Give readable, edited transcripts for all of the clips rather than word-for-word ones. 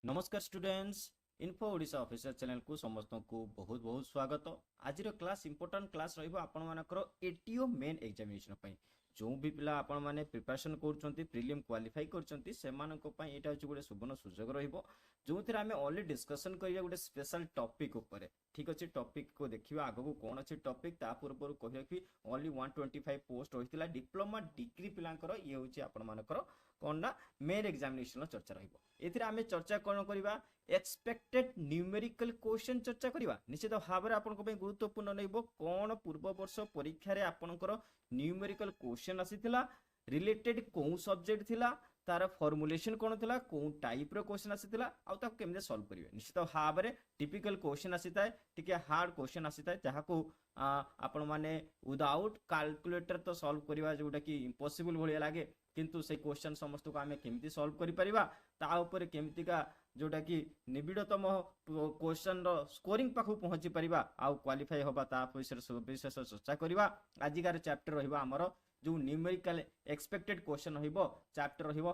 नमस्कार students info Odisha official channel को समस्त को बहुत बहुत स्वागत। आज क्लास इंपोर्टेंट क्लास रहिबो आपण मानकर एटीओ मेन एग्जामिनेशन पई जो भी पिला आपण माने प्रिपरेशन करछंती प्रीलिम क्वालिफाई करछंती सेमानक पई एटा होची गोटे सुवर्ण सुजोग रहिबो जोथिरे आमे ओनली डिस्कशन करिया गोटे स्पेशल टॉपिक ऊपर। ठीक अछि, टॉपिक को देखिबा आगो को कोन अछि टॉपिक ता पूर्व कहि रखि ओनली 125 पोस्ट होइतिला डिप्लोमा डिग्री पिलांकर ये होची आपण मानकर कोन ना मेन एग्जामिनेशन चर्चा रहिबो। एथिरे आमे चर्चा कोन करिबा एक्सपेक्टेड न्यूमेरिकल क्वेश्चन चर्चा करिबा। निश्चित भाबरे आपन को गुरुत्वपूर्ण नइबो कोन पूर्व वर्ष परीक्षा रे आपनकर न्यूमेरिकल क्वेश्चन आसीथिला रिलेटेड को सब्जेक्ट थिला तार फॉर्मुलेशन कोन थिला को टाइप रो क्वेश्चन आसीथिला आ ता केमने सॉल्व करिवे। निश्चित भाबरे टिपिकल क्वेश्चन आसीताय टिके हार्ड क्वेश्चन आसीताय जहा को आपण माने विदाउट कैलकुलेटर तो सॉल्व करिवा जोटा कि इम्पॉसिबल भलिया लागे किंतु से क्वेश्चन समस्त को आमे केमती सॉल्व करि परिबा ता ऊपर केमती का जोटा कि निबिडतम क्वेश्चन रो स्कोरिंग पाखु पहुंची परिबा आ क्वालिफाई होबा ता विशेष चर्चा करिबा। आजिकार चैप्टर रहिबा हमर जो न्यूमेरिकल एक्सपेक्टेड क्वेश्चन रहिबो चैप्टर रहिबो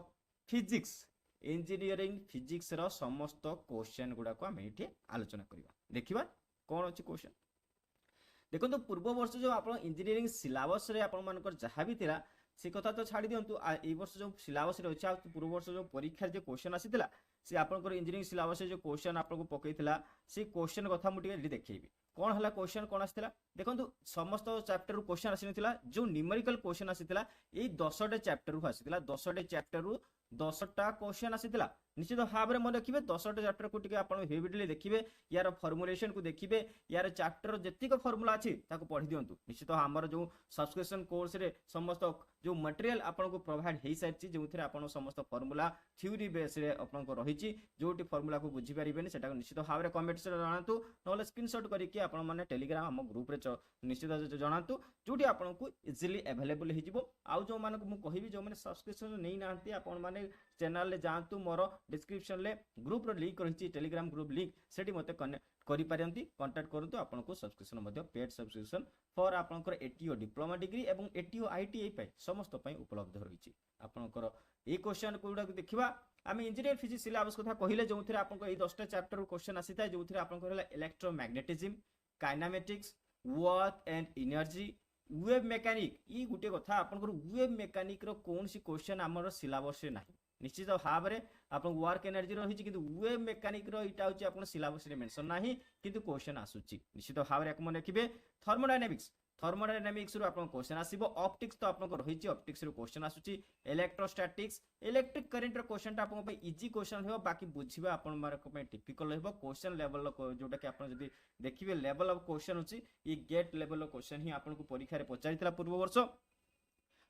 फिजिक्स इंजीनियरिंग फिजिक्स रो समस्त क्वेश्चन गुडा को आमे इठी आलोचना करिबा। देखिबा कोन अछि क्वेश्चन देखो तो पूर्व वर्ष जो आप इंजीनियरिंग सिलेबस रे आपण मानकर जहाँ भी थिला से कथा तो छाड़ी दिंतु ए वर्ष जो सिलेबस रे अछि पूर्व वर्ष जो परीक्षा जो क्वेश्चन आसीथिला से आपनकर इंजीनियरिंग सिलेबस जो क्वेश्चन आपन को पकईथिला से क्वेश्चन कथा मु टिके देखैबी कोन हला क्वेश्चन कोन आसीथिला। देखंतु समस्त चैप्टर रू क्वेश्चन आसीनथिला जो न्यूमेरिकल क्वेश्चन आसीथिला ए 10टे चैप्टर रू आसीथिला 10टे चैप्टर रू 10टा क्वेश्चन आसीथिला। निश्चित भाव में मन रखिए 10टा चैप्टर को टिके आपण हेविडली देखिए यार फॉर्मुलेशन को देखिए यार चैप्टर जेतिक फॉर्मूला अछि ताको पढ़ी दियंतु। निश्चित हमर जो सब्सक्रिप्शन कोर्स रे समस्त जो मटेरियल आपण को प्रोवाइड हेई साइछि जोथिरे आपण समस्त फॉर्मूला थ्योरी बेस रे आपण को रहिछि जोटी फॉर्मूला को बुझी परिबेनी सेटा निश्चित भाव में कमेंट्स रे जणातु नले स्क्रीनशॉट करके आपण माने टेलीग्राम हम ग्रुप रे निश्चित जणातु जोटी आपण को इजीली अवेलेबल हे जिवो। आ जो माने को मु कहिबी जो माने सब्सक्रिप्शन नै नांती आपण माने चैनल ले जानतु मोर डिस्क्रिप्शन ले ग्रुप रो लिंक रहिछि टेलीग्राम ग्रुप लिंक सेठी मते कनेक्ट करि पारंती कांटेक्ट करंतु आपन को सब्सक्रिप्शन मध्ये पेड सब्सक्रिप्शन फॉर आपनकर एटीओ डिप्लोमा डिग्री एवं एटीओ आईटीआई पय समस्त पय उपलब्ध रहिछि। आपनकर ए क्वेश्चन कोडा देखिबा आमे इंजीनियर फिजिक्स सिलेबस कथा कहिले जोथिरे आपन को ए 10टा चैप्टर क्वेश्चन आसीता जोथिरे आपन को electromagnetism kinematics work and energy wave mechanic ई गुटे कथा आपन को वेव मैकेनिक रो कोन सी क्वेश्चन हमर सिलेबस रे नाही। निश्चित भाव में आप वर्क एनर्जी रही कि वेव मैकेनिक इटा हूँ आप सिलेबस रे मेंशन नाही किंतु क्वेश्चन आसुची। निश्चित भाव में मन रखिए थर्मोडायनामिक्स रू आपन क्वेश्चन आसीबो। ऑप्टिक्स तो आपन को रहिछि ऑप्टिक्स रू क्वेश्चन आसुची। इलेक्ट्रोस्टैटिक्स इलेक्ट्रिक करंट रो क्वेश्चन ता आपन पे इजी क्वेश्चन हेबो बाकी बुझिबा आपन मार्क पे टिपिकल हेबो क्वेश्चन लेवल जोटा कि आपन जदी देखिबे लेवल ऑफ क्वेश्चन होची ई गेट लेवल ऑफ क्वेश्चन ही आपन को परीक्षा रे पचारितला पूर्व वर्ष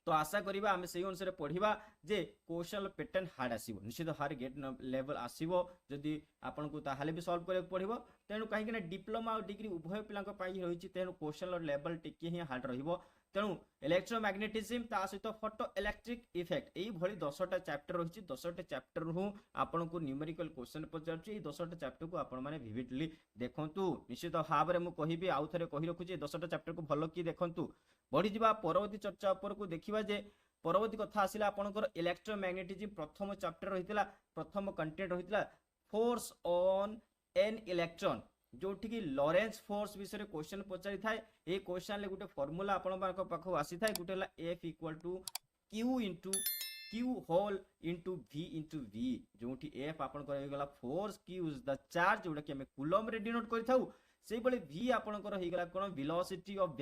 तो आशा करिबा आमे सेही अनुसार पढ़िबा जे क्वेश्चन पैटर्न हार्ड आसीबो। निश्चित हार्ड गेट लेवल आसीबो जदी आपन को ताहाले भी सॉल्व करे पड़िबो तेनु काहे कि डिप्लोमा और डिग्री उभय पिलांक पाई रहिछि तेनु क्वेश्चन लेवल टिके ही हार्ड रहिबो। तेनु इलेक्ट्रोमैग्नेटिज्म ता सहित फोटो इलेक्ट्रिक इफेक्ट एई भली 10टा चैप्टर रहिछि 10टा चैप्टर हूँ आपन को न्यूमेरिकल क्वेश्चन पचारछि एई 10टा चैप्टर को आपन माने विविडली देखंतु। निश्चित भाव में मु कहिबी आउ थरे कहि रखुछि 10टा चैप्टर को भलो की देखंतु। बढ़ी जिबा परवर्ती चर्चा ऊपर को देखिबा जे परवर्ती कथा आसिला आपनकर इलेक्ट्रोमैग्नेटिज्म प्रथम चैप्टर रहितला प्रथम कंटेंट रहितला फोर्स ऑन एन इलेक्ट्रॉन जोठी कि लॉरेंस फोर्स विषय क्वेश्चन पचारि थाए। ए क्वेश्चन ले गुटे फार्मूला आपन बाक पाखो आसी थाए गुटे ला F = Q * Q whole into V * V जोठी F आपन कर गला force Q is the charge जोटा कि हम कूलम रे डिनोट करि थाउ सेही बळे V आपन कर हे गला कोन वेलोसिटी ऑफ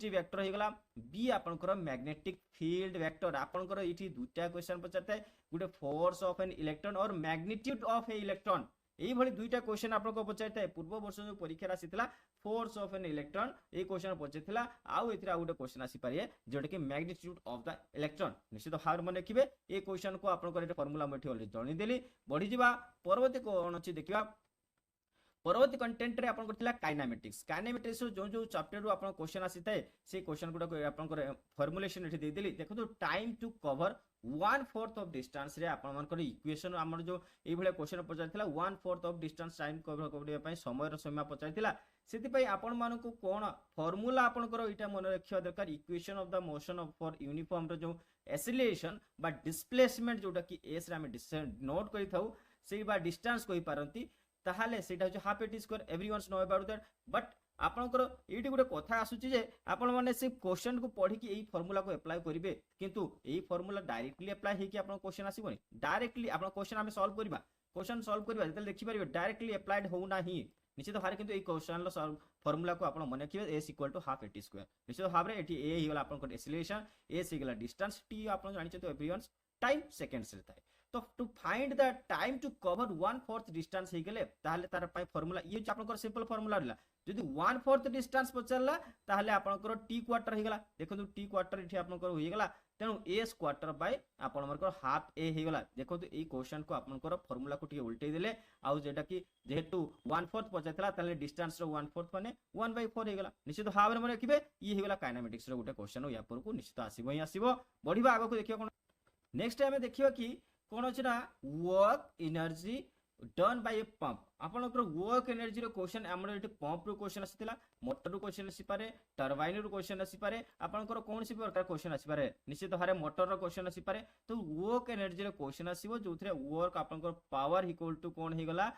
वेक्टर हे गला B आपन कर मैग्नेटिक फील्ड वेक्टर आपन कर इठी दुटा क्वेश्चन पचारता है गुटे फोर्स ऑफ एन इलेक्ट्रॉन और मैग्नीट्यूड ऑफ ए इलेक्ट्रॉन एई भली दुईटा क्वेश्चन आपन को पचारता है। पूर्व वर्ष जो परीक्षा आसीतला फोर्स ऑफ एन इलेक्ट्रॉन ए क्वेश्चन पचारथिला आउ एथिरा आ गुटे क्वेश्चन आसी पारे जोटा कि मैग्नीट्यूड ऑफ द इलेक्ट्रॉन। निश्चित हार मन रखिबे ए क्वेश्चन को आपन को फार्मूला मठी ऑलरेडी जणी देली। बढ़ी जिबा परवर्ती कोन अछि देखिबा परवर्ती कंटेंट रे आपन करथिला काइनेमेटिक्स जो जो चैप्टर रो आपन क्वेश्चन आसीताए से क्वेश्चन गुडा को आपन को फार्मूलेशन एठी दे देली। देखो तो time to cover 1/4 of distance रे आपन मान कर इक्वेशन हमर जो ए भले क्वेश्चन पचारथिला 1/4 ऑफ डिस्टेंस टाइम कवर करिया पई समय रो सीमा पचारथिला सेति पई आपन मान को कोन फार्मूला आपन कर इटा मन रखिया दरकार equation of the motion of for uniform रो जो एक्सेलरेशन बा डिस्प्लेसमेंट जोटा कि एस रे हम नोट करि थाउ से डिस्टेंस कहि पारंती ताहाले सेटा होची half a t square everyone's know about that but आपनकर एठी गोटे कथा आसुची जे आपण माने से क्वेश्चन को पढ़ी कि एई फार्मूला को अप्लाई करिवे किंतु एई फार्मूला डायरेक्टली अप्लाई हे कि आपण क्वेश्चन आसीबोनी डायरेक्टली आपण क्वेश्चन हमें सॉल्व करिबा क्वेश्चन सॉल्व करिबा जते देखि परिबे डायरेक्टली अप्लाइड हो नाही निश्चित भारे किंतु एई क्वेश्चन लो फार्मूला को आपण मने रखिबे s equal to half a t square निश्चित भारे एठी a हिगला आपण एक्सेलरेशन s हिगला डिस्टेंस t आपण जानि छथि एवरीवन्स टाइम सेकंड्स रे थाए तो to find the time to cover 1/4 distance हे गेले ताहले तार पाई फार्मूला ये जे आपनकर सिंपल फार्मूला रहला जदि 1/4 डिस्टेंस पचरला ताहले आपनकर t क्वार्टर हे गेला देखंतु t क्वार्टर इठी आपनकर होई गेला तेनु s क्वार्टर बाय आपनकर हाफ a हे गेला देखंतु एई क्वेश्चन को आपनकर फार्मूला को टिके उल्टे देले आउ जेटा कि जेहेतु 1/4 पचैतला ताहले डिस्टेंस रो 1/4 माने 1/4 हे गेला निश्चित भाबरे मने रखिबे ये हे गेला काइनेमेटिक्स रो गुटे क्वेश्चन या पर को निश्चित आसीबो ही आसीबो बढ़िबा आगो को देखियो कोन नेक्स्ट टाइम देखियो कि कौन अच्छे ना work energy done by a pump आपनकर वर्क एनर्जी रो क्वेश्चन हमर एठी पंप रो क्वेश्चन आसीतिला मोटर रो क्वेश्चन आसी पारे टरबाइन रो क्वेश्चन आसी पारे आपनकर कोन सी प्रकार क्वेश्चन आसी पारे निश्चित भारे मोटर रो क्वेश्चन आसी पारे तो वर्क एनर्जी रो क्वेश्चन आसीबो जोथरे वर्क आपनकर पावर इक्वल टू कोन हे गला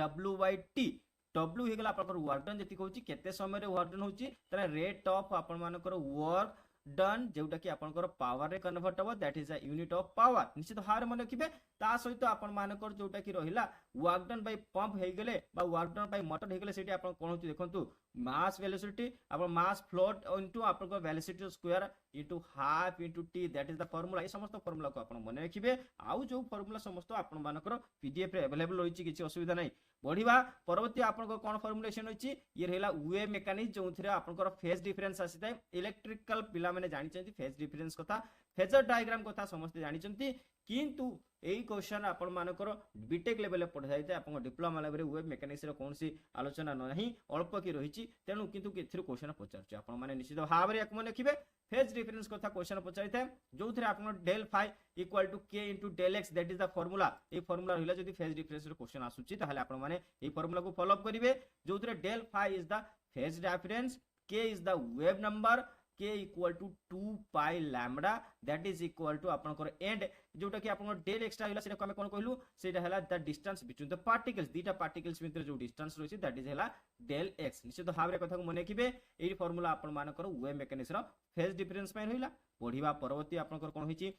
W/T W हे गला आपनकर वर्क डन जति कहूची केते समय रे वर्क डन होची तने रेट ऑफ आपन मानकर वर्क डन जोटा कि आपनकर पावर रे कन्वर्ट हो that is a unit of power निश्चित हार मन रखिबे ता सहित आपन मानकर जोटा कि रहिला वर्क डन बाय पंप हे गेले बा वर्क डन बाय मोटर हे गेले सेठी आपन कोन होची देखंतु मास वेलोसिटी आपन मास फ्लोट इनटू आपनकर velocity square into half into t that is the formula ए समस्त फार्मूला को आपन मन रखिबे आउ जो फार्मूला समस्त आपन मानकर पीडीएफ रे अवेलेबल होईची किछि असुविधा नै बढ़िबा परवर्ती आपनकर कोन फार्मुलेशन होईची ये रहला वेव मेकानिक्स जोंथरे आपनकर फेज डिफरेंस आसीताय इलेक्ट्रिकल पिला माने जानि छथि फेज डिफरेंस कथा फेजर डायग्राम कथा समस्त जानि छथि किंतु एई क्वेश्चन आपण मानकर बीटेक लेवल रे पढा जायते आपण डिप्लोमा लेवल रे वेब मेकानिक्स रे कोनसी आलोचना नहीं अल्प की रहिची तेनु किंतु केथिर क्वेश्चन पचारछ आपण माने निश्चित भाबरे एक मन लिखिबे फेज डिफरेंस कथा क्वेश्चन पचारिथे जोथरे आपण del phi equal to k into del x that is the formula ए फार्मूला रहला जदी फेज डिफरेंस रे क्वेश्चन आसुची ताहाले आपण माने ए फार्मूला को फॉलो अप करिवे जोथरे del phi is the phase difference k is the wave number k equal to 2 pi lambda that is equal to आपनकर एंड जोटा कि आपन डेल एक्स्ट्रा हिला सेटा को हम कोन कहलु सेटा हला the distance between the particles दीटा पार्टिकल्स भितर जो डिस्टेंस रहिछि दैट इज हला डेल x निश्चित भाबरे कथा को मने किबे एई फार्मूला आपन मानकर वेव मेकानिक्स रो फेज डिफरेंस पय रहिला पढिबा परवर्ती आपनकर कोन होइछि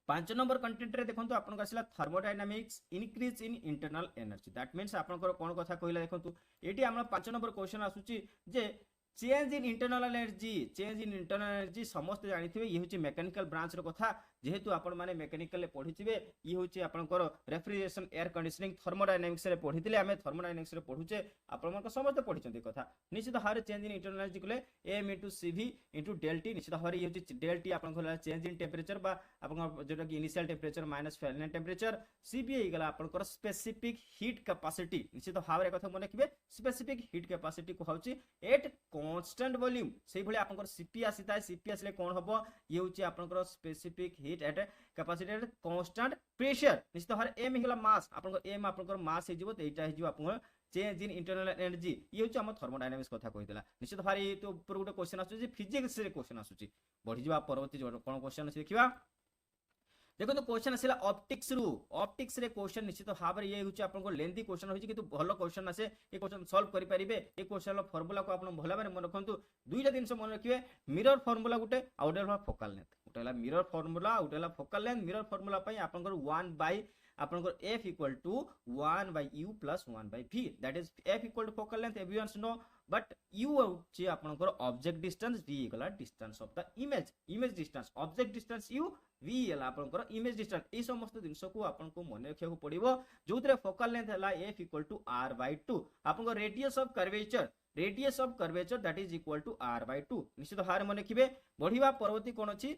5 नंबर कंटेंट रे देखंतु आपन आसिला thermodynamics increase in internal energy that means आपनकर कोन कथा कहिला देखंतु एटी हमरा 5 नंबर क्वेश्चन आसुची जे चेंज इन इंटरनल एनर्जी समस्त जानिथिबे ये होची मैकेनिकल ब्रांच रो कथा जेहेतु आपण माने मैकेनिकल ले पढिथिबे ये होची आपनकर रेफ्रिजरेशन एयर कंडीशनिंग थर्मोडायनामिक्स रे पढिथिले हमें थर्मोडायनामिक्स रे पढुचे आपण मन समस्त पढिचंती कथा निश्चित हारे चेंज इन इंटरनल एनर्जी कले m * cv * ΔT निश्चित हारे ये होची ΔT आपण कहला चेंज इन टेंपरेचर बा आपण जेटा कि initial temperature minus final temperature cp हे गला आपनकर स्पेसिफिक हीट कैपेसिटी निश्चित हारे कथा मन रखिबे स्पेसिफिक हीट कैपेसिटी को होची एट कांस्टेंट वॉल्यूम सेही भली आपनकर cp आसीता cp आसले कोन हबो ये होची आपनकर specific heat at capacity at constant pressure निश्चित हारे m हिगला मास आपनकर m आपनकर मास हे जिवो एटा हे जिवो आपनकर चेंज इन इंटरनल एनर्जी ये होची हम थर्मोडायनामिक्स कथा कहितला निश्चित हारे तो ऊपर गुटे क्वेश्चन आसुची फिजिक्स रे क्वेश्चन आसुची बढ़ी जिवा परवर्ती कोन क्वेश्चन अछि देखिबा देखो तो क्वेश्चन आसिला ऑप्टिक्स रे क्वेश्चन निश्चित भाबरे ये होची आपन लेंथी क्वेश्चन होची किंतु भलो क्वेश्चन आसे ए क्वेश्चन सॉल्व करि परिबे ए क्वेश्चन लो फार्मूला को आपन भला बारे मन रखंतु दुईटा दिन से मन रखिबे मिरर फार्मूला गुटे आउटला फोकल लेंथ गुटेला मिरर फार्मूला आउटला फोकल लेंथ मिरर फार्मूला पई आपन 1 बाय आपन f equal to 1 by u plus 1 by v that is f equal to focal length everyone know but u होची आपन object distance v equal distance of the image distance object distance u v एला आपन image distance ए समस्त दिनस को आपन को मन रखिया को पड़िबो जोतरे फोकल लेंथ हला f equal to r by 2 आपन radius of curvature that is equal to r by 2 निश्चित हार मन रखिबे बढ़िबा परवर्ती कोन अछि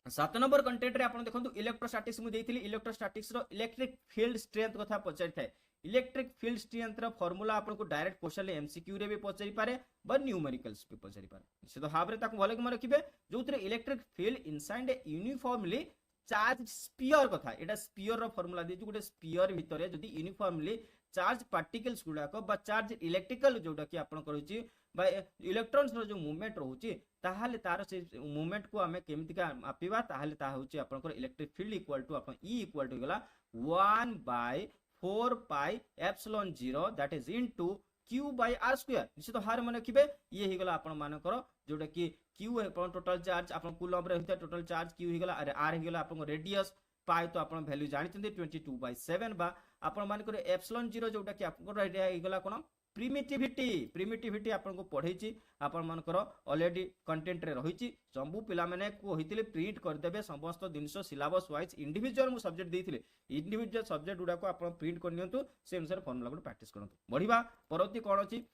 7 नंबर कंटेंट रे आपण देखंतु इलेक्ट्रोस्टैटिक्स मु देइथिली इलेक्ट्रोस्टैटिक्स रो इलेक्ट्रिक फील्ड स्ट्रेंथ कथा पचारि थाए इलेक्ट्रिक फील्ड स्ट्रेंथ रो फार्मूला आपण को डायरेक्ट क्वेश्चन ले एमसीक्यू रे भी पचारि पारे ब न्यूमेरिकल्स भी पचारि पारे निश्चित भाबरे ताको भले कि मन रखिबे जोतरे electric field inside a uniformly charge sphere कथा एटा स्फीयर रो फार्मूला दे गुटे स्फीयर भितरे जदी यूनिफॉर्मली चार्ज पार्टिकल्स गुडा को बा चार्ज इलेक्ट्रिकल जोटा कि आपण करूची बा इलेक्ट्रॉन्स रो जो मूवमेंट रहउची ताहाले तार से मूवमेंट को हमें केमिति का मापिबा ताहाले ता होची आपण इलेक्ट्रिक फील्ड इक्वल टू आपण E इक्वल टू गला 1/4πε0 that is into q by r square निश्चित हार मन रखिबे ये ही गला आपण मानकर जोटा कि क्यू आपण टोटल चार्ज आपण कूलम रे होता टोटल चार्ज क्यू ही गला अरे आर ही गला आपण रेडियस पाए तो आपण वैल्यू जानिचंदी 22/7 बा आपण मानकर एप्सिलॉन 0 जोटा कि आपण रेडिया ही गला कोन प्रिमिटिविटी आपन को पढ़ेछि आपन मानकर ऑलरेडी कंटेंट रे रहिछि सबु पिला माने को होइतिले प्रिंट कर देबे समस्त दिनस सिलेबस वाइज इंडिविजुअल मु सब्जेक्ट देइथिले इंडिविजुअल सब्जेक्ट गुडा को आपन प्रिंट कर नियंतु से अनुसार फॉर्मूला को प्रैक्टिस करंतु बढ़िबा परवर्ती कोन अछि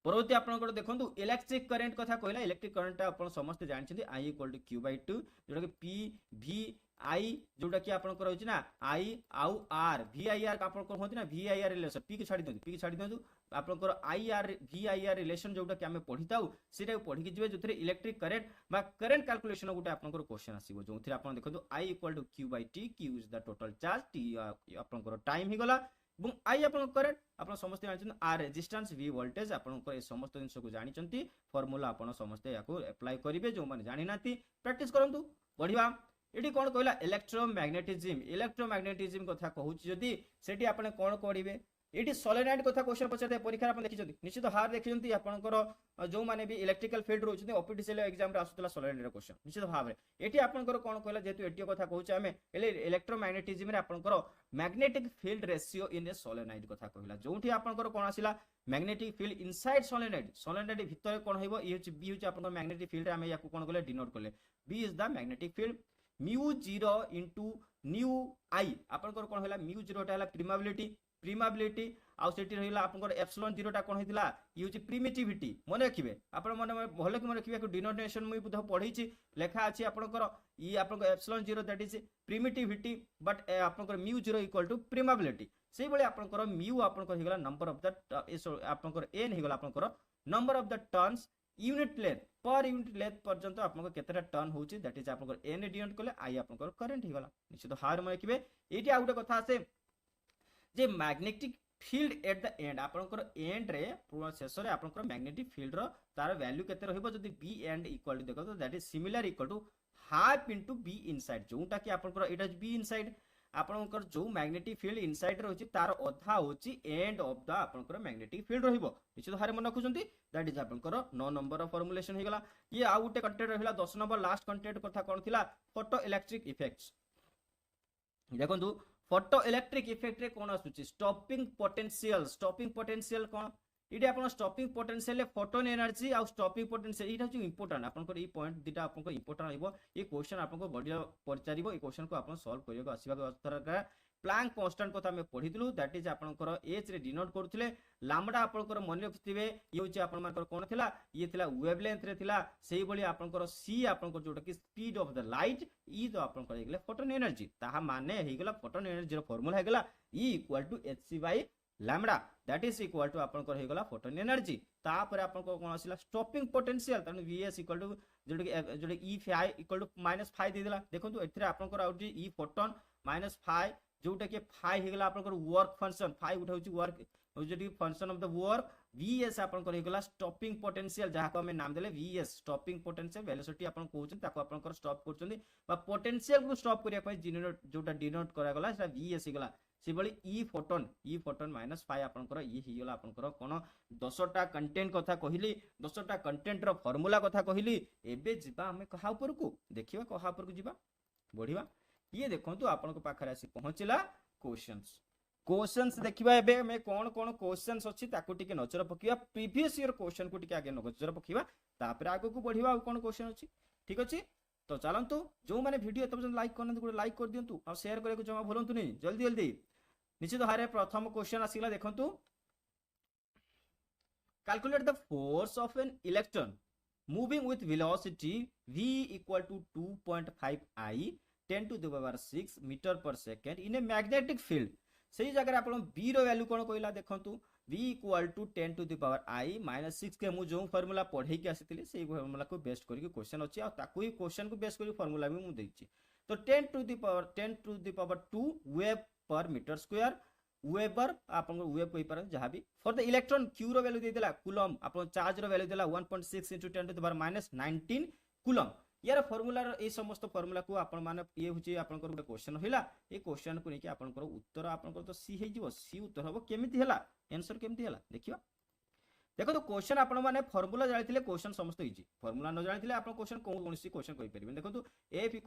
परवर्ती आपन देखंतु इलेक्ट्रिक करंट कथा कहला इलेक्ट्रिक करंट आपन समस्त जानछथि I = Q/2 जोटा कि P V I जोटा कि आपन को रहछि ना I आउ R VIR का आपन को होति ना VIR रिलेशन P के छाडी दंतु आपन को IR VIR रिलेशन जोटा कि हमें पढिताउ सेटा पढि के जिवे जोथरे इलेक्ट्रिक करंट बा करंट कैलकुलेशन गुटे आपन को क्वेश्चन आसीबो जोथरे आपन देखंतु I = Q/T Q is the total charge T आपन को टाइम ही गला এবং आई आपन करंट आपन समस्त जानि आर रेजिस्टेंस वी वोल्टेज आपन को समस्त जिंस को जानि चंती फार्मूला आपन समस्त याको अप्लाई करिवे जो माने जानि नाती प्रैक्टिस करंतु बढ़िया एटी कोन कहला इलेक्ट्रोमैग्नेटिज्म कथा कहूची जदी सेठी आपन कोन करिवे एटी सोलेनॉइड कथा क्वेश्चन पछते परीक्षा आपन देखिचंती निश्चित हार देखिचंती आपनकर जो माने भी इलेक्ट्रिकल फील्ड रोचंती ऑफिशियल एग्जाम रे आसुतला सोलेनॉइड क्वेश्चन निश्चित भाव रे एटी आपनकर कोन कहला जेतु एटी कथा कहूची हमें इलेक्ट्रोमैग्नेटिज्म रे आपनकर magnetic field ratio in A solenoid कथा कहला जोठी आपनकर कोन आसिला मैग्नेटिक फील्ड इनसाइड सोलेनॉइड भितर कोन होइबो ई होची बी होची आपनकर मैग्नेटिक फील्ड रे हमें याकू कोन कहले डिनोट करले B is the magnetic field μ0 into nu I आपनकर कोन होला μ0 टा होला प्रिमाबिलिटी आ सेठी रहिला आपनकर एप्सिलॉन 0 टा कोन हितला ई होची प्रिमिटिविटी मने रखिबे आपन मने भले कि मने रखिबे को डिनोटेशन मुई बुध पढिछि लेखा अछि आपनकर ई आपनकर एप्सिलॉन 0 दैट इज प्रिमिटिविटी बट आपनकर μ0 इक्वल टू प्रिमाबिलिटी सेही बळे आपनकर μ आपनकर हिगला नंबर ऑफ द आपनकर n हिगला आपनकर number of the turns unit length per unit length पर्यंत आपन केतेटा टर्न होची दैट इज आपन एन डिनोट करले आई आपन करंट हिगला निश्चित हार मन रखिबे एटी आ गुटे कथा आसे जे magnetic field at the end आपन एंड रे पूरा शेष रे आपन मैग्नेटिक फील्ड रो तार वैल्यू केते रहइबो जदी बी एंड इक्वल टू देखो तो that is similar equal to half into B inside जोटा कि आपन एटा बी इनसाइड आपनकर जो मैग्नेटिक फील्ड इनसाइड रे होची तार अधा होची एंड ऑफ द आपनकर मैग्नेटिक फील्ड रहिबो निश्चित हारे मन रखुचंती दैट इज आपनकर 9 नंबर ऑफ फॉर्मुलेशन हे गला ये आ गुटे कंटेंट रहिला 10 नंबर लास्ट कंटेंट कथा कोन थिला फोटो इलेक्ट्रिक इफेक्ट्स देखंतु फोटो इलेक्ट्रिक इफेक्ट रे कोन आसुची स्टॉपिंग पोटेंशियल कोन इडी आपन स्टॉपिंग पोटेंशियल ले फोटोन एनर्जी आ स्टॉपिंग पोटेंशियल इटा छु इंपोर्टेंट आपन को ई पॉइंट दिटा आपन को इंपोर्टेंट रहइबो ये क्वेश्चन आपन को बडी परचारिबो ई क्वेश्चन को आपन सॉल्व करियो आसीबा तरह प्लैंक कांस्टेंट कथा में पढितलु दैट इज आपन को एच रे डिनोट करथले लैम्बडा आपन को मन रखिथिबे ये होची आपन मानकर कोन थिला ये थिला वेवलेंथ रे थिला सेही बळी आपन को सी आपन को जोटा कि स्पीड ऑफ द लाइट ई तो आपन को हेगले फोटोन एनर्जी ताहा माने हेगला फोटोन एनर्जी रो फार्मूला हेगला E equal to hc by lambda that is equal to आपन को हेगला फोटोन एनर्जी तापर आपन को कोन आसिला स्टॉपिंग पोटेंशियल तने vs इक्वल टू जोटा ई फाइ इक्वल टू -5 दे देला देखंतु एथरे आपन को आउट ई फोटोन -5 जोटा कि फाइ हेगला आपन को वर्क फंक्शन फाइ उठा होची वर्क जोटी function of the work vs आपन को हेगला स्टॉपिंग पोटेंशियल जहा को हमें नाम देले vs स्टॉपिंग पोटेंशियल वेलोसिटी आपन कहउछन ताको आपन को स्टॉप करछन बा पोटेंशियल को स्टॉप करिया पय जोटा डिनोट करा गला सेटा vs हेगला सेबली ई फोटोन -5 आपन को ई हिगला आपन को कोन 10टा कंटेंट कथा कहिली 10टा कंटेंट रो फार्मूला कथा कहिली एबे जिबा हमें कहा ऊपर को देखिबा कहा ऊपर को जिबा बढ़िबा ये देखंतु आपन को पाखरे आसी पहुंचला क्वेश्चंस देखिबा एबे में कोन क्वेश्चंस अछि ताको टिके नजर पकिबा प्रीवियस ईयर क्वेश्चन को टिके आगे नजर पकिबा तापर आगो को बढ़िबा कोन क्वेश्चन अछि ठीक अछि तो चलंतु जो माने वीडियो तब लाइक करन गुड लाइक कर दियंतु आ शेयर करे को जमा भूलंतु नहीं जल्दी निश्चित हारे प्रथम क्वेश्चन आसीला देखंतु calculate the force of an electron moving with velocity v equal to 2.5 I 10 to the power 6 metre पर second in a magnetic field सही जगह आपन b रो वैल्यू कोन कहला देखंतु v equal to 10 to the power I -6 के मु जो formula पढै के आसीतिली सेही फार्मूला को बेस्ड करी क्वेश्चन अछि आ ताकू ही क्वेश्चन को बेस्ड करी फार्मूला भी मु दैछि तो 10 to the power 2 वेव पर मीटर स्क्वायर वेबर आपन वेव कहि पर जहां भी फॉर द इलेक्ट्रॉन q रो वैल्यू दे देला कूलम आपन चार्ज रो वैल्यू देला 1.6 * 10 to the power -19 कूलम यार फॉर्मूला ए समस्त फॉर्मूला को आपण माने ये होची आपनकर गोटे क्वेश्चन होइला ए क्वेश्चन को नेकी आपनकर उत्तर आपनकर तो सी हे जीवो सी उत्तर हबो केमिति हला आंसर केमिति हला देखियो देखो तो क्वेश्चन आपण माने फॉर्मूला जानिथिले क्वेश्चन समस्त इजी फॉर्मूला न जानिथिले आपण क्वेश्चन कोनसी क्वेश्चन कहि परिबे देखो तो f = q *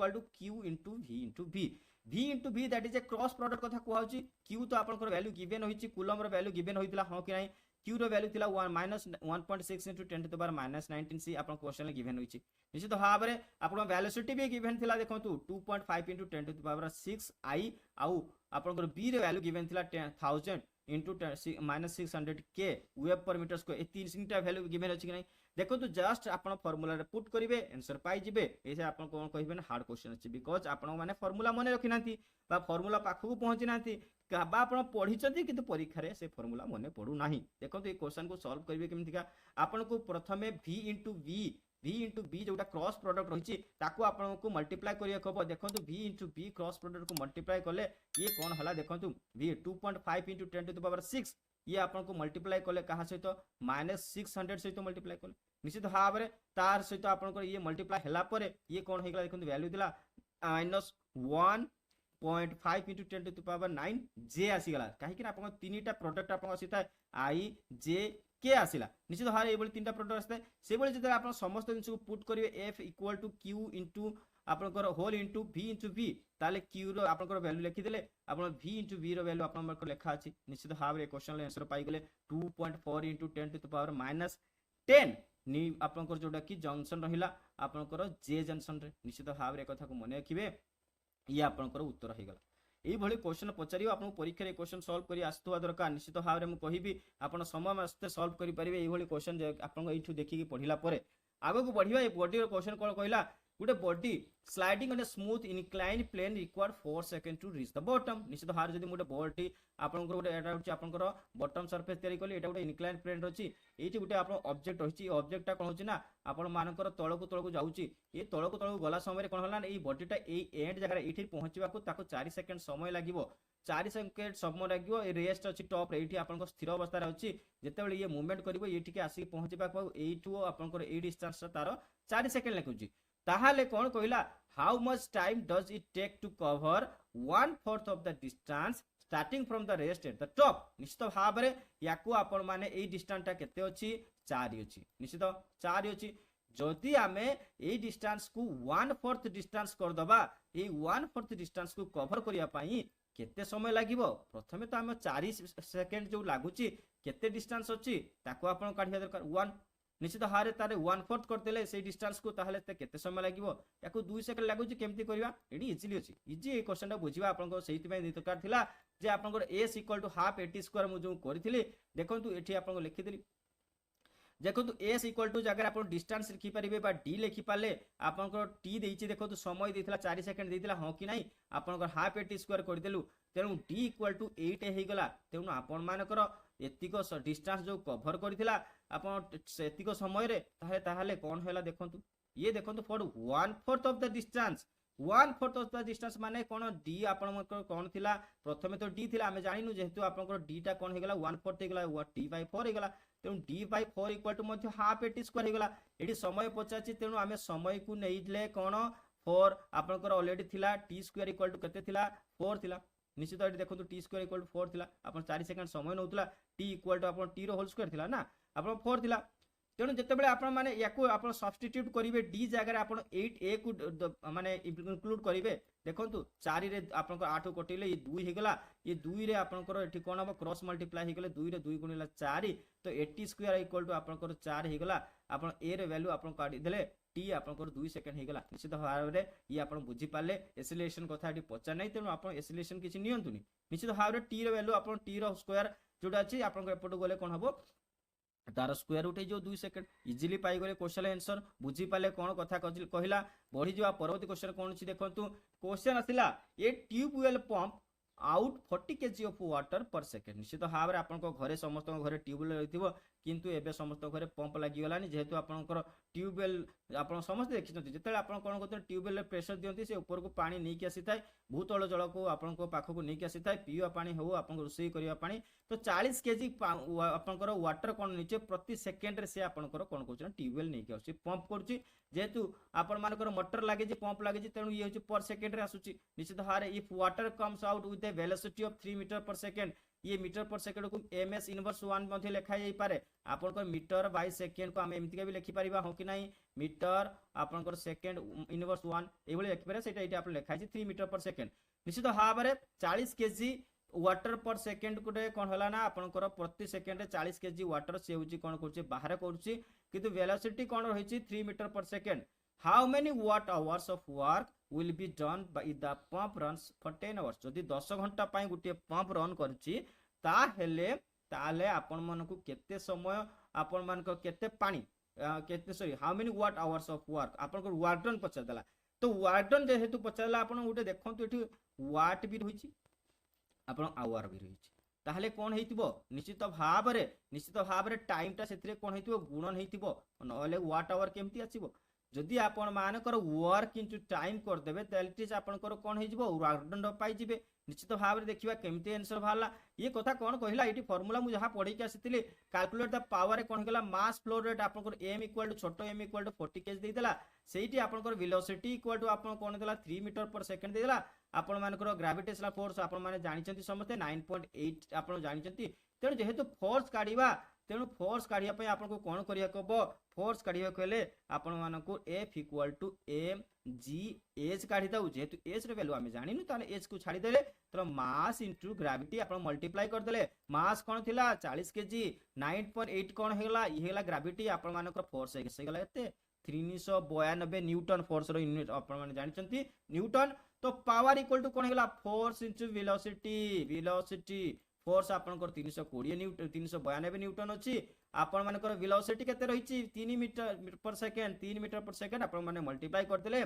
v * v that is a cross product कथा कहउची q तो आपनकर वैल्यू गिवन होईची कूलम रो वैल्यू गिवन होइतिला हां कि नाही q रो वैल्यू थिला 1.6 * 10⁻19 c आपण क्वेश्चन गिवन होईची निश्चित भाव में आपण वेलोसिटी भी गिवन थिला देखंतु 2.5 * 10⁻6 i आउ आपनकर b रो वैल्यू गिवन थिला 1000 into -600 k वेब पर मीटर स्क्वायर ए तीनटा वैल्यू गिवन अछि कि नै देखो तो जस्ट आपण फार्मूला रे पुट करिवे आंसर पाई जिवे एसे आपण कोन कहिबे ना हार्ड क्वेश्चन अछि बिकॉज़ आपण माने फार्मूला मने रखि नांती बा फार्मूला पाखु पहुंची नांती बा आपण पढि छथि किंतु परीक्षा रे से फार्मूला मने पडु नाही देखो तो ए क्वेश्चन को सॉल्व करिवे केमितिका आपण को प्रथमे v into b जोटा क्रॉस प्रोडक्ट रहिछि ताको आपण को मल्टीप्लाई करिया खबो देखंतु v into b cross product को मल्टीप्लाई करले ये कोन हला देखंतु v 2.5 into 10⁻6 ये आपण को मल्टीप्लाई करले कहा सहित -600 सहित मल्टीप्लाई करले निश्चित भाव रे तार सहित आपण को ये मल्टीप्लाई हला परे ये कोन हेगला देखंतु वैल्यू दिला -1.5 into 10⁻9 j आसी गला काहे कि आपण तीनटा प्रोडक्ट आपण आसीता i j के आसिला निश्चित भाव एबोली तीनटा प्रोडक्ट आस्ते सेबोली जते आपण समस्त जिंस को पुट करिवे f = q into आपनकर whole into v into v ताले q रो आपनकर वैल्यू लिखि देले आपण v into v रो वैल्यू आपनकर लेखा अछि निश्चित भाव रे क्वेश्चन आंसर पाई गेले 2.4 into 10⁻10 नि आपनकर जोटा कि जंक्शन रहिला आपनकर j जंक्शन रे निश्चित भाव रे कथा को मने रखिबे ये आपनकर उत्तर हे गला एई भली क्वेश्चन पचारियो आपन परीक्षा रे क्वेश्चन सॉल्व करी आस्तुवा दरकार निश्चित भाव रे मु कहिबी आपन समय मस्ते सॉल्व करि परिबे एई भली क्वेश्चन आपन एठु देखि कि पढिला परे आगो को बढ़िबा ए बॉडी रो क्वेश्चन कोन कहला गुटे body sliding on a smooth incline plane require 4 second to reach the bottom निश्चित भाव जदी गुटे बॉडी आपन गुटे एटा होची आपन बॉटम सरफेस तयारी करले एटा गुटे इनक्लाइन प्लेन रची एठी गुटे आपन ऑब्जेक्ट होची ऑब्जेक्टटा कोन होची ना आपन मानकर तळकु तळकु जाउची ए तळकु तळकु गला समय रे कोन हला ए बॉडीटा ए एंड जगह एठी पहुंचीबा को ताको 4 सेकंड समय लागिवो 4 सेकंड समय लागिवो ए रेस्ट अछि टॉप रे एठी आपन स्थिर अवस्था रे अछि जेते बेले ये मूवमेंट करिवो एठी के आसी पहुंचीबा को एठु आपन ए डिस्टेंस तार 4 सेकंड लागुची ताहाले कोन कहला how much time does it take to cover 1/4 of the distance starting from the rest at the top निश्चित भाव रे याकू आपण माने ए डिस्टेंस ता केते अछि 4 अछि निश्चित 4 अछि जदि आमे ए डिस्टेंस को 1/4 डिस्टेंस कर दबा ए 1/4 डिस्टेंस को कवर करिया पई केते समय लागिवो प्रथमे तो आमे 4 सेकंड जो लागुची केते डिस्टेंस अछि ताको आपण काढिया दरकार 1 निश्चित हारे तारे 1/4 करतेले से डिस्टेंस को ताहले ते केते समय लागिवो याकू 2 सेकंड लागुची केमती करबा एडी इजीली अछि इजी ए क्वेश्चन ता बुझिबा आपन को सहित में दरकार थिला जे आपन को s = हाफ at² मु जो करथिली देखंतु एठी आपन को लिखि देली देखो s = जगह आप डिस्टेंस लिखि पारिबे बा d लिखि पाले आपन को t देइछि देखो समय देथिला 4 सेकंड देथिला हां कि नाही आपन को हाफ at² कर देलु तेनु d = 8 हे गला तेनु आपन मानकर एतिको डिस्टेंस जो कवर करथिला आपन सेतिको समय रे ताहाले कोन होला देखंतु ये देखंतु for 1/4 of the distance 1/4 of the distance माने कोन d आपन कोन थिला प्रथमे तो d थिला हमें जानिनु जेहेतु आपन d टा कोन हे गला 1/4 हे गला t/4 हे गला तेनु d/4 = मध्य हाफ at² हे गला एडी समय पचाची तेनु हमें समय को नेइले कोन 4 आपन ऑलरेडी थिला t² = केते थिला 4 थिला निश्चित एटी देखो t² = 4 थिला आपन 4 सेकंड समय नउतला t = आपन t रो होल स्क्वायर थिला ना आपन 4 थिला तेनु जते बेले आपन माने याकू आपन सब्स्टिट्यूट करिवे d जगह आपन 8a को माने इंक्लूड करिवे देखंतु 4 रे आपन को 8 कटिले ये 2 हे गला ये 2 रे आपन को एठी कोन अब क्रॉस मल्टीप्लाई हे गले 2 रे 2 गुणिला 4 तो 80² = आपन को 4 हे गला आपन a रे वैल्यू आपन काढी देले t आपन को 2 सेकंड हे गला निश्चित भाव रे ये आपन बुझी पाले एसिलेशन कथा एठी पचा नै तेनु आपन एसिलेशन किछि नियंतुनी निश्चित भाव रे t रे वैल्यू आपन t रो स्क्वायर जोटा अछि आपन को एपटो गले कोन हबो तार स्क्वायर रूट जो 2 सेकंड इजीली पाई गले क्वेश्चन आंसर बुझी पाले कोन कथा कहला बढ़ी जवा परवर्ती क्वेश्चन कोन छी देखंतु क्वेश्चन आसिला a tubewell pump out 40 kg of water per second निश्चित भाव रे आपन को घरे समस्त घरे ट्यूबवेल रहिथिबो किंतु एबे समस्त घरे पंप लागि गलानी जेहेतु आपनकर ट्यूबवेल आपन समस्त देखिछथि जेतेले आपन कोन करते ट्यूबवेल प्रेशर दियंती से ऊपर को पानी नै कि आसीथाय भूतल जल को आपन को पाखो को नै कि आसीथाय पीवा पानी हो आपन रोसई करिया पानी तो 40 kg आपनकर वाटर कोन नीचे प्रति सेकंड रे से आपनकर कोन कहउछ ट्यूबवेल नै कि आसी पंप करछि जेहेतु आपण मानकर मोटर लगे पंप लगे तेणु ये हूँ पर सेकेंड रे आसुची निश्चित भाव में if water comes out with a velocity of 3 meter per second ये मीटर पर सेकेंड को ms इनवर्स 1 मध्ये लिखा जाई पारे आपनकर मीटर बाय सेकेंड को हम एमती भी लिखि परिबा हो कि नहीं मीटर आपनकर सेकेंड इनवर्स 1 एभली लिखि पारे सेटा एटा आपन लिखा छै 3 मीटर पर सेकेंड निश्चित भाव में 40 केजी वाटर पर सेकेंड को कौन है ना आपनकर प्रति सेकेंड 40 केजी वाटर से होची कौन करछि बाहर करछि किंतु वेलोसिटी कौन रही 3 meter per second how many watt hours of work will be done by the pump runs for 10 hours जदि 10 घंटा पाई गुटे पंप रन करछि ताले आपण मानकु केते समय आपण मानक केते पानी केते sorry how many watt hours of work आपण को वर्क डन पचार देला तो वर्क डन जेहेतु पचारला आपण गुटे देखंतु एठी वाट भी रहिछि आपण आवर भी रहिछि ताहले कोन हेतिबो निश्चित भाव रे टाइम टा सेथिरे कोन हेतिबो गुणन हेतिबो नले वाट आवर केमती आसीबो जदि आपण मानकर वर्क इनटू टाइम कर देबे तेलटिज आपनकर कोन हे जिवो वर्क पाई जिवे निश्चित भाव में देखिबा केमती आंसर भाला ये कथा कोन कहिला एटी फार्मूला मु जहा पढी के आसीतिली कैलकुलेट द पावर कोन गेला मास फ्लो रेट आपनकर m इक्वल टू छोटो m इक्वल टू 40 केज दे देला सेठी आपनकर वेलोसिटी इक्वल टू आपन कोन देला 3 मीटर पर सेकंड दे देला आपण मानकर ग्रेविटेशनल फोर्स आपण माने जानि चंती समते 9.8 आपण जानि चंती तेणु जेहेतु फोर्स काढिबा तेणु फोर्स काढिया पय आपन को कोन करिया कबो फोर्स काढिया कहले आपण मानको F equal to m g h काढी दाउ जेहेतु h रे वैल्यू हम जानिनु ताले h को छाडी देले तो मास इनटू ग्रेविटी आपण मल्टीप्लाई कर देले मास कोन थिला 40 केजी 9.8 कोन हेला ई हेला ग्रेविटी आपण मानको फोर्स हे गेला एते 392 न्यूटन फोर्स रो यूनिट आपण माने जानि चंती न्यूटन तो पावर इक्वल टू कोन हेला फोर्स इनटू वेलोसिटी फोर्स आपनकर 320 न्यूटन 392 न्यूटन अछि आपण मानकर वेलोसिटी केते रहिछि 3 मीटर पर सेकंड 3 मीटर पर सेकंड आपण माने मल्टीप्लाई कर देले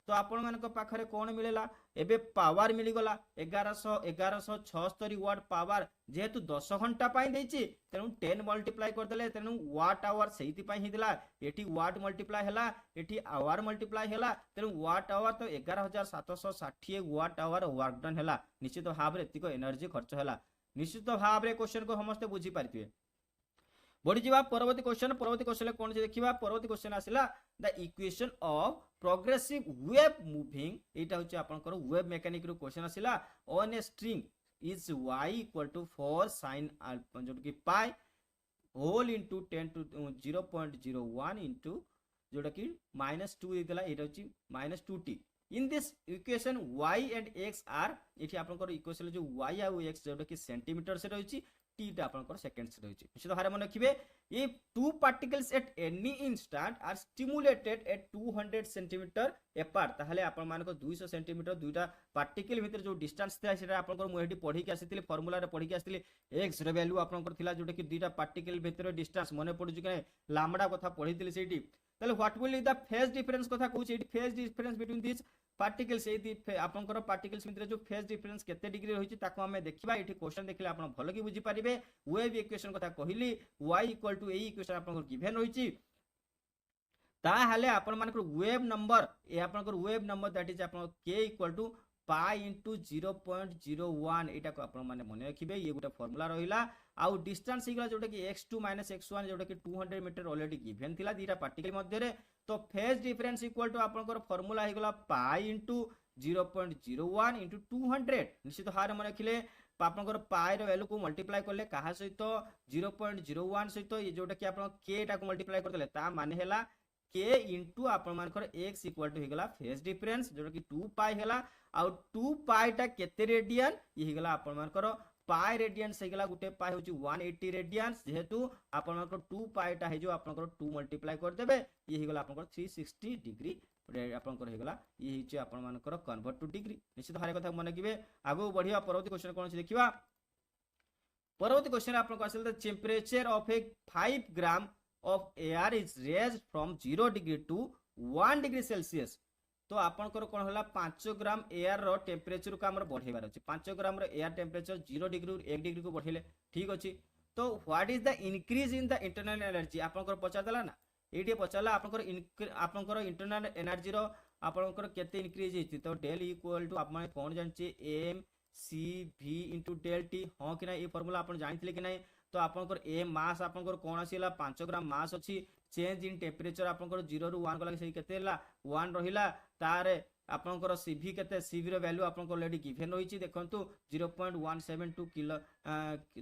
तो आपण मानक पाखरे कोन मिलेला एबे पावर मिली गला 1176 वाट पावर जेहेतु 10 घंटा पाई देछि तेनु 10 मल्टीप्लाई कर देले तेनु वाट आवर सेहिति पाई हिदला एठी वाट मल्टीप्लाई हला एठी आवर मल्टीप्लाई हला तेनु वाट आवर तो 11760 वाट आवर वर्क डन हला निश्चित भाव रे एतिको एनर्जी खर्च हला निश्चित भाव में क्वेश्चन को समस्त बुझी पारिथिबे बढ़ी जीवा परवर्ती क्वेश्चन कोन जे देखिबा परवर्ती क्वेश्चन आसिला the equation of progressive wave moving एटा होची आपनकर वेव मैकेनिक रो क्वेश्चन आसिला on a string is y equal to 4 sin alpha जो कि pi whole into 10 to 0.01 into जोटा कि -2 देला एटा होची -2t in this equation y and x are एठी आपनकर इक्वेशन जो y आ x जोटा कि सेंटीमीटर से रहिछि t टा आपनकर सेकंड से रहिछि निश्चित भारे मन रखिबे if two particles at any instant are stimulated at 200 centimetre apart ताहले आपन मानको 200 सेंटीमीटर दुईटा पार्टिकल भीतर जो डिस्टेंस था सेटा आपनकर मु एठी पढी के आसीतिले फार्मूला रे पढी के आसीतिले x रे वैल्यू आपनकर थिला जोटा कि दुईटा पार्टिकल भीतर डिस्टेंस मने पडुछि कि लामडा कथा पढीतिले सेठी ताले what will the phase difference कथा कहूछि एठी phase difference between this particles ए आपनकर पार्टिकल्स भितर जो फेज डिफरेंस केते डिग्री रहिछि ताको हमें देखिबा एठी क्वेश्चन देखिले आपण भलो कि बुझी परिबे वेव इक्वेशन कथा कहिली y इक्वल टू ए इक्वेशन आपनकर गिवन रहिछि ता हाले आपण मानकर वेव नंबर ए आपनकर वेव नंबर दैट इज आपन k equal to pi into 0.01 एटा को आपण माने मने रखिबे ये गुटा फार्मूला रहिला आउ डिस्टेंस हिगला जोटा कि x2 x1 जोटा कि 200 मीटर ऑलरेडी गिवन थिला दीटा पार्टिकल मध्ये रे तो फेज डिफरेंस इक्वल टू आपनकर फार्मूला हिगला पाई इंटू 0.01 इंटू 200 निश्चित हार मन रखिले आपनकर पाई रो वैल्यू को मल्टीप्लाई करले कहा सहित 0.01 सहित ये जोटा कि आपन k टा को मल्टीप्लाई करले ता माने हैला k इंटू आपन मानकर x इक्वल टू हिगला फेज डिफरेंस जोटा कि 2 पाई हैला आउ 2 पाई टा केते रेडियन ये हिगला आपन मानकर पाई रेडियंस हेगला गुटे पाई होची 180 रेडियंस जेहेतु आपन मानकर 2 पाई टा हे जो आपन मानकर 2 मल्टीप्लाई कर देबे ये हेगला आपन मानकर 360 डिग्री आपन मानकर हेगला ये हिची आपन मानकर कन्वर्ट टू डिग्री निश्चित हारे कथा मन किबे आगो बढ़िया परवर्ती क्वेश्चन कोन छै देखिबा परवर्ती क्वेश्चन आपन को असल the temperature of a 5 gram of air is raised from 0 degree to 1 degree celsius तो आपनकर कोन होला 5 ग्राम एयर रो टेंपरेचर को हमर बढ़ेबार अछि 5 ग्राम रो एयर टेंपरेचर 0 डिग्री ରୁ 1 डिग्री को बढ़ेले ठीक अछि तो what is the increase in the internal energy आपनकर पचार दला ना एठी पचारला आपनकर इंटरनल एनर्जी रो आपनकर केते इंक्रीज हेछि तो डेल इक्वल टू आपन कोन जानछि m सी भी इंटू डेल टी हाँ कि ना ये फॉर्मूला आप जानी कि ना तो आपंकर ए मास आपंकर कौन आसीला 5 ग्राम मास अच्छी चेंज इन टेम्परेचर आपंकर 0 रु 1 गला से केते हला 1 रहिला तारे आपंकर सीवी केते सीवी रो वैल्यू आपंकर ऑलरेडी गिवन रहिछि देखंतु 0.172 किलो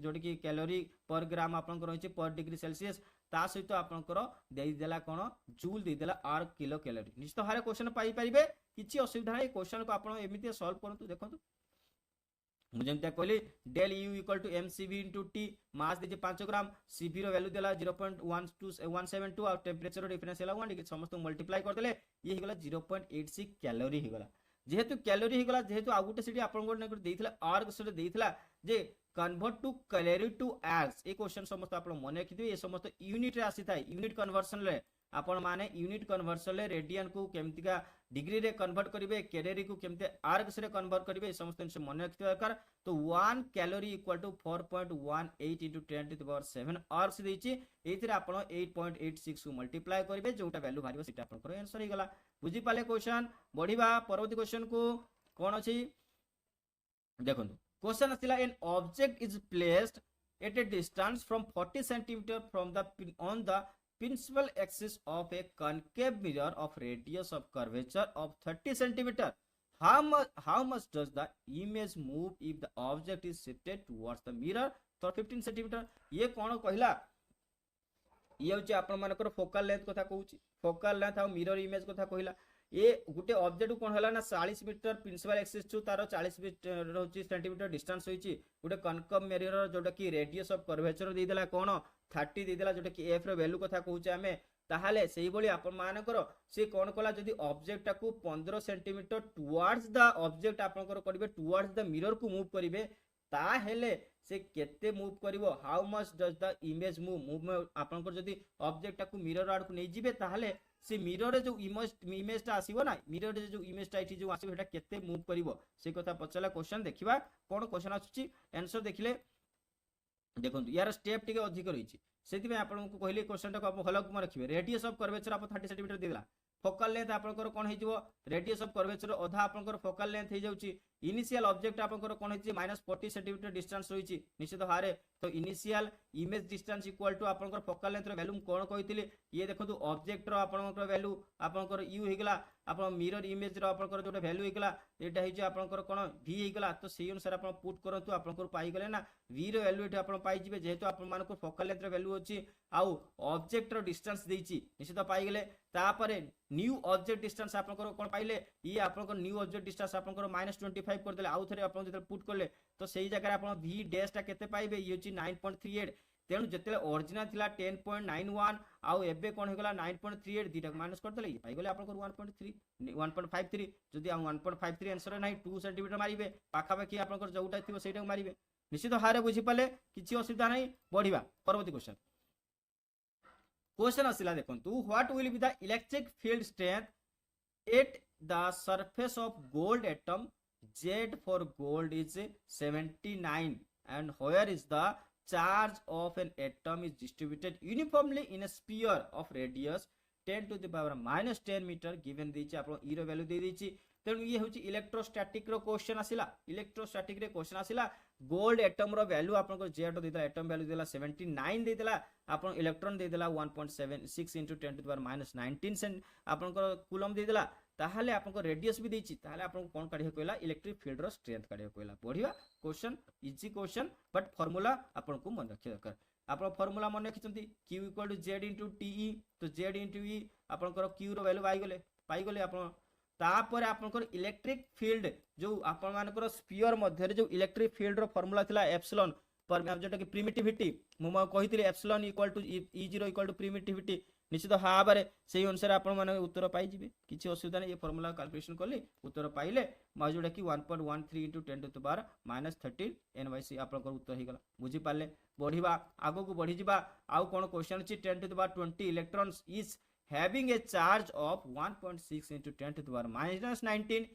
जोडी कि कैलोरी पर ग्राम आपंकर रहिछि पर डिग्री सेल्सियस ता सहित आपंकर देई देला कोन जूल देई देला 8 किलो कैलोरी निश्चित हारे क्वेश्चन पाई परिबे किछि असुविधा नै क्वेश्चन को आपण एमिति सॉल्व करंतु देखंतु मुझे कहली del u equal to m c v into t mass दीजिए 5 ग्राम सीवी रो वैल्यू देला 0.172 और टेम्परेचर डिफरेंस है 1 डिग्री समस्त मल्टीप्लाई करदेले ये हिगला 0.86 कैलोरी हिगला जेहेतु कैलोरी हिगला जेहेतु आ गुटे सिटी आपन को देइथिला आर से देइथिला जे कन्वर्ट टू कैलोरी टू आर्स ए क्वेश्चन समस्त आपन मन रखिथिबे ये समस्त यूनिट रे आसी थाए यूनिट कन्वर्जन रे आपण माने यूनिट कन्वर्जन रे रेडियन को केमतिका डिग्री रे कन्वर्ट करिवे कैलोरी को केमते आर्ग्स रे कन्वर्ट करिवे ए समस्त जिनिस मन रखिथिबा दरकार तो 1 calorie equal to 4.18 into 10 to the power 7 ergs देछि एथिरे आपण 8.86 को मल्टीप्लाई करिवे जोटा वैल्यू भारिबो सेटा आपनकर आंसर हे गला बुझी पाले क्वेश्चन बढ़िबा परवर्ती क्वेश्चन को कोन अछि देखंतु क्वेश्चन आसिला an object is placed at a distance from 40 centimeter from the on the principal axis of a concave mirror of radius of curvature of 30 centimeter. How much does the image move if the object is shifted towards the mirror for 15 centimeter? ये कौन कहला ये होची आपण मानकर focal length कथा कहूची focal length आ mirror image कथा कहला ये गुटे ऑब्जेक्ट कोन हला ना 40 मीटर प्रिंसिपल एक्सिस टू तार 40 मीटर होची सेंटीमीटर डिस्टेंस होईची गुटे कनकव मिरर जोटा कि रेडियस ऑफ कर्वेचर दे देला कोन 30 दे देला जोटा कि एफ रो वैल्यू कथा कहूचे हमें ताहाले सेही बोली आपण मानकर से कोन कला जदी ऑब्जेक्ट टाकू 15 सेंटीमीटर टुवर्ड्स द ऑब्जेक्ट आपनकर करिवे टुवर्ड्स द मिरर को मूव करिवे ता हेले से केते मूव करिवो how much does the image move आपनकर जदी ऑब्जेक्ट टाकू मिरर आड़ को नै जिवे ताहाले से मिरर जो इमेज टा आसीबो ना मिरर जो इमेज टा इठी जो आसीबो हेटा केते मूव करिवो से कथा पचला क्वेश्चन देखिबा कोन क्वेश्चन आछुची आंसर देखिले देखंतु यार स्टेप टिके अधिक रहिची सेति में आपन को कहले क्वेश्चन टा को हलक म रखिबे रेडियस ऑफ कर्वेचर आप 30 सेंटीमीटर देला फोकल लेंथ आपनकर कोन हे जिवो रेडियस ऑफ कर्वेचर अधा आपनकर फोकल लेंथ हे जाउची इनिशियल ऑब्जेक्ट आपनकर कोन हे -40 सेंटीमीटर डिस्टेंस रहिची निश्चित हारे तो initial image distance equal to आपनकर फोकल लेंथ रो वैल्यू कोन कहितली ये देखंतु ऑब्जेक्ट रो आपनकर वैल्यू आपनकर यू हेगला आपन मिरर इमेज रो आपनकर जोटा वैल्यू हेगला एटा हेची आपनकर कोन v हेगला तो सेही अनुसार आपन पुट करंतु आपनकर पाई गले ना v रो वैल्यू एटा आपन पाई जिवे जेहेतु आपन मानको फोकल लेंथ रो वैल्यू अछि आउ ऑब्जेक्ट रो डिस्टेंस देइची निश्चित पाई गले तापरे न्यू ऑब्जेक्ट डिस्टेंस आपनकर कोन पाइले ये आपनकर न्यू ऑब्जेक्ट डिस्टेंस आपनकर -25 कर देले आउ थरे आपन जते पुट करले तो सेही जगह आपन v डैश टा केते पाइबे ये अछि 9.38 तेणु जिते ओरिजिनल थिला 10.91 आउ एबे कोन हेगला 9.38 दिटा माइनस कर देले पाई गले आपन 1.53 जदी आ 1.53 आंसर नाही 2 सेंटीमीटर मारिबे पाखा पाखी आपन जोटा थिबो सेटा मारिबे निश्चित हारे बुझी पाले किछि असुविधा नाही बढ़िबा परवर्ती क्वेश्चन आसिला देखंतु what will be the electric field strength at the surface of gold atom Z for gold is 79 and where is the charge of an atom is distributed uniformly in a sphere of radius 10 to the power -10 meter given देछि आपण e रो value दे देछि तेणु ये होछि electrostatic रो question आसिला electrostatic रे question आसिला gold atom रो value आपण को Z देला एटम वैल्यू देला 79 दे देला आपण इलेक्ट्रॉन दे देला 1.76 into 10 to the power -19 से आपण को कूलम दे देला ताहाले आपन को रेडियस भी देछि ताहाले आपन कोन काढियो कहला इलेक्ट्रिक फील्ड रो स्ट्रेंथ काढियो कहला बढ़िया question easy question but formula आपन को मन रखिया दरकार आपन फार्मूला मन रखिसंती q = z * te तो z * e आपन को q रो वैल्यू पाई गले आपन तापर आपन को इलेक्ट्रिक फील्ड जो आपन मान को स्फीयर मध्ये जो इलेक्ट्रिक फील्ड रो फार्मूला थिला एप्सिलॉन पर जोटा कि प्रिमिटिविटी मु कहितले एप्सिलॉन = e0 = प्रिमिटिविटी निश्चित हाबरे सेही अनुसार आपण माने उत्तर पाई जिवे किछि असुविधा नै ये फार्मूला कैलकुलेशन करले उत्तर पाइले मा जोटा कि 1.13 into 10 to the power -13 NYC आपण को उत्तर हे गला बुझी पाले बढ़िबा आगो को बढ़ी जिबा आउ कोन क्वेश्चन छि 10 to the power 20 electrons is having a charge of 1.6 into 10 to the power -19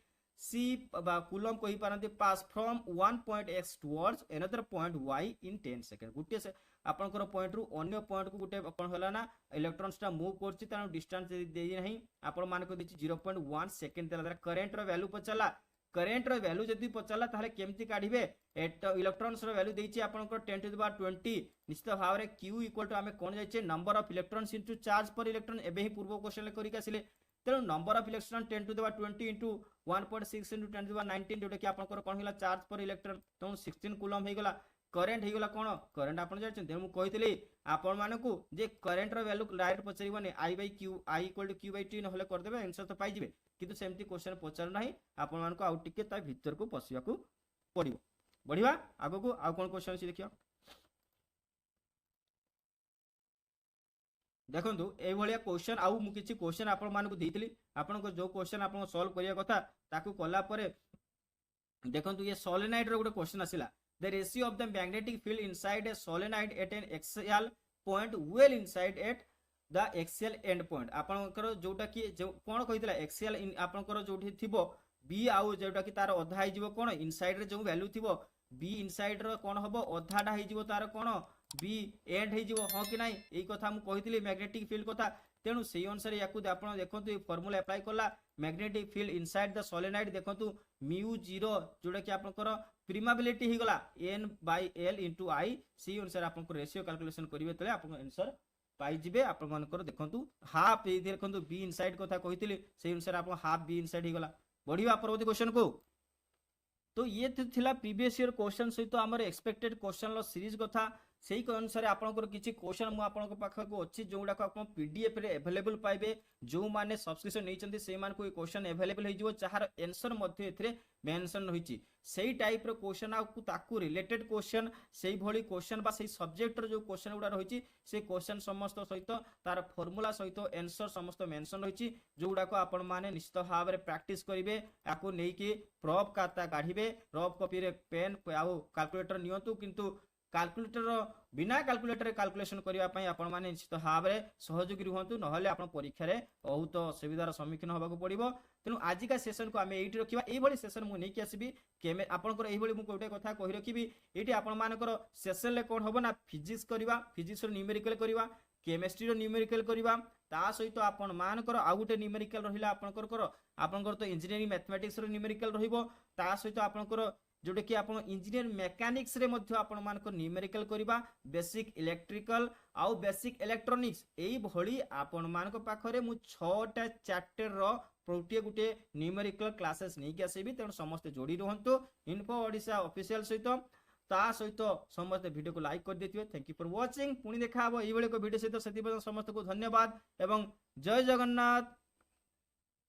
C coulomb कहि पारंती pass from 1 point x towards another point y in 10 second गुटे से आपनकर पॉइंट रु अन्य पॉइंट को गुटे कोन होला ना इलेक्ट्रॉन्स ता मूव करछि तानो डिस्टेंस देई नाही आपन मान को दिछि 0.1 सेकंड देला करंट रो वैल्यू पचला करेन्ट वैल्यू जदि पचारा ताहले केमती काढिबे इलेक्ट्रॉन्स रो वैल्यू देछि आपनकर 10 टू द पावर 20 निश्चित भाव रे q इक्वल टू आमे कोन जाइछे number of electrons into charge per electron एबे ही पूर्व क्वेश्चन करिक आसिले तेणु number of electron 10 to the power 20 into 1.6 into 10 to the power 19 जोटा कि आपनकर कोन हिला चार्ज पर इलेक्ट्रॉन तो 16 कूलम हे गला करेन्ट हे गला कोन करेन्ट आपन जाय छन मु कहितली आपन मानकू जे करेन्ट रो वैल्यू डायरेक्ट पचरिबनी i by q i equal to q by t नहले कर देबे आंसर तो पाइ जिवे किंतु सेमती क्वेश्चन पचार नाही आपन मानकू आउ टिके ता भीतर को पसिया को पड़िबो बढ़िबा आगो को आउ कोन क्वेश्चन अछि देखियो देखंतु ए भलिया क्वेश्चन आउ मु किछि क्वेश्चन आपन मानकू देइतली आपन को जो क्वेश्चन आपन सॉल्व करिया कथा ताकू कला परे देखंतु ये solenoid row Gute question आसिला the ratio of the magnetic field inside a solenoid at an axial point well inside at the axial end point आपनकर जोटा कि कोन कहितला axial आपनकर जोठी थिबो b आउ जोटा कि तार अधा हि जिवो कोन इनसाइड रे जो वैल्यू थिबो b इनसाइड रो कोन हबो अधाडा हि जिवो तार कोन b एंड हि जिवो ह कि नाही एई कथा मु कहितली मैग्नेटिक फील्ड कथा तेणु से अनुसार याकू आपण देखंतु ए फार्मूला अप्लाई करला magnetic field inside the solenoid देखंतु म्यू 0 जोटा कि आपनकर प्रिमाबिलिटी हि गला n by l into i से अनुसार आपनको रेशियो कैलकुलेशन करिवे तले आपन आंसर पाई जिवे आपन मानकर देखंतु हाफ ए देखंतु b इनसाइड कथा कहितली से अनुसार आपन हाफ b इनसाइड हि गला बढ़िबा परवर्ती क्वेश्चन को तो ये थिला प्रीवियस ईयर क्वेश्चन सहित हमर एक्सपेक्टेड क्वेश्चन लो सीरीज कथा सेही अनुसार आपनकर किछि क्वेश्चन मु आपनक पाख को अछि जोडा को आपन पीडीएफ रे अवेलेबल पाइबे जो माने सब्सक्रिप्शन नै चंती से मान को क्वेश्चन अवेलेबल हे जिवो चाहर आंसर मध्ये एथरे मेंशन होईची सेही टाइप रो क्वेश्चन आ ताकू रिलेटेड क्वेश्चन सेही भली क्वेश्चन बा सेही सब्जेक्ट रो जो क्वेश्चन उडा रहिची से क्वेश्चन समस्त सहित तार फार्मूला सहित आंसर समस्त मेंशन होईची जोडा को आपन माने निश्चित भाव रे प्रैक्टिस करिवे आकू नै कि प्रॉप खाता काढिबे प्रॉप कॉपी रे पेन आउ कैलकुलेटर नियंतु किंतु कैलकुलेटर बिना कैलकुलेटर कैलकुलेशन करिया पई आपण माने निश्चित भाव रे सहयोगी रुहंतु नहले आपण परीक्षा रे बहुत असुविधार सम्मुखीन होबाक पड़िबो तेनु आजिका सेशन को आमे एठी रखिबा एई भली सेशन मु नै कि आसीबी केमे आपनकर एई भली मु कोटे कथा कहि रखिबी एठी आपण मानकर सेशन ले कोन होबो ना फिजिक्स करिबा फिजिक्स रो न्यूमेरिकल करिबा केमिस्ट्री रो न्यूमेरिकल करिबा ता सहित आपण मानकर आ गुटे न्यूमेरिकल रहिला आपनकर तो इंजीनियरिंग मैथमेटिक्स रो न्यूमेरिकल रहिबो ता सहित आपनकर जोटे कि आपण इंजीनियर मैकेनिक्स रे मध्य आपण मानकर न्यूमेरिकल करिबा बेसिक इलेक्ट्रिकल आउ बेसिक इलेक्ट्रॉनिक्स एई भली आपण मानक पाखरे मु 6टा चैप्टर रो प्रत्येक गुटे न्यूमेरिकल क्लासेस नै कि आसीबी तेन समस्त जोड़ी रहंतो इन्फो ओडिसा ऑफिशियल सहित ता सहित समस्त वीडियो को लाइक कर देथिबे थैंक यू फॉर वाचिंग पुनी देखा हबो एई भली को वीडियो सहित सेति समस्त को धन्यवाद एवं जय जगन्नाथ।